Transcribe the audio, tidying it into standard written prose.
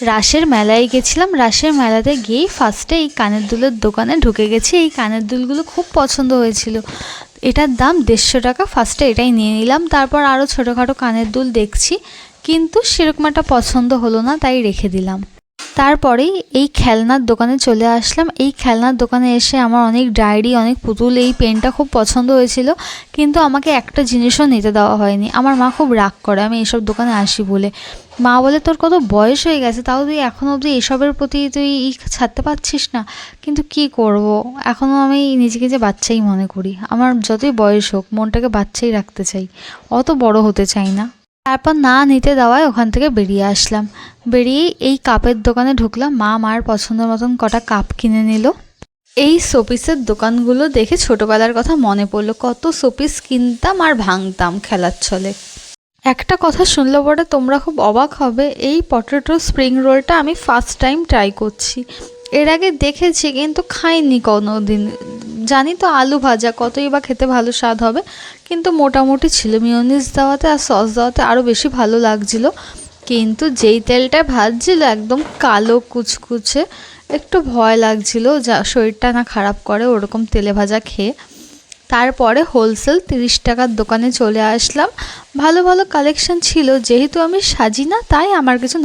রাসের মেলায় গেছিলাম। রাসের মেলাতে গিয়েই ফার্স্টে এই কানের দুলের দোকানে ঢুকে গেছি। এই কানের দুলগুলো খুব পছন্দ হয়েছিল। এটার দাম 150 টাকা। ফার্স্টে এটাই নিয়ে নিলাম। তারপর আরও ছোটোখাটো কানের দুল দেখছি, কিন্তু সেরকম একটা পছন্দ হলো না, তাই রেখে দিলাম। তারপরেই এই খেলনার দোকানে চলে আসলাম। এই খেলনার দোকানে এসে আমার অনেক ডায়েরি, অনেক পুতুল, এই পেনটা খুব পছন্দ হয়েছিল, কিন্তু আমাকে একটা জিনিসও নিতে দেওয়া হয়নি। আমার মা খুব রাগ করে আমি এসব দোকানে আসি বলে। মা বলে, তোর কত বয়স হয়ে গেছে, তাও তুই এখনও অবধি এসবের প্রতি তুই ছাড়তে পারছিস না। কিন্তু কি করব, এখনও আমি নিজেকে যে বাচ্চাই মনে করি। আমার যতই বয়স হোক মনটাকে বাচ্চাই রাখতে চাই, অত বড় হতে চাই না। তারপর না নিতে দেওয়ায় ওখান থেকে বেরিয়ে আসলাম। বেরিয়ে এই কাপের দোকানে ঢুকলাম। মা মায়ের পছন্দের মতন কটা কাপ কিনে নিল। এই শোপিসের দোকানগুলো দেখে ছোটোবেলার কথা মনে পড়লো। কত শোপিস কিনতাম আর ভাঙতাম খেলার ছলে। একটা কথা শুনলে পরে তোমরা খুব অবাক হবে, এই পটেটো স্প্রিং রোলটা আমি ফার্স্ট টাইম ট্রাই করছি। এর আগে দেখেছি কিন্তু খাইনি কোনো দিন। জানি তো আলু ভাজা কতই বা খেতে ভালো স্বাদ হবে, কিন্তু মোটামুটি ছিল। মিওনিজ দেওয়াতে আর সস দেওয়াতে আরও বেশি ভালো লাগছিল। কিন্তু যেই তেলটা ভাজছিল একদম কালো কুচকুচে, একটু ভয় লাগছিল যা শরীরটা না খারাপ করে ওরকম তেলে ভাজা খেয়ে। তারপরে হোলসেল 30 টাকার দোকানে চলে আসলাম। ভালো ভালো কালেকশন ছিল, যেহেতু আমি সাজি না তাই আমার কিছু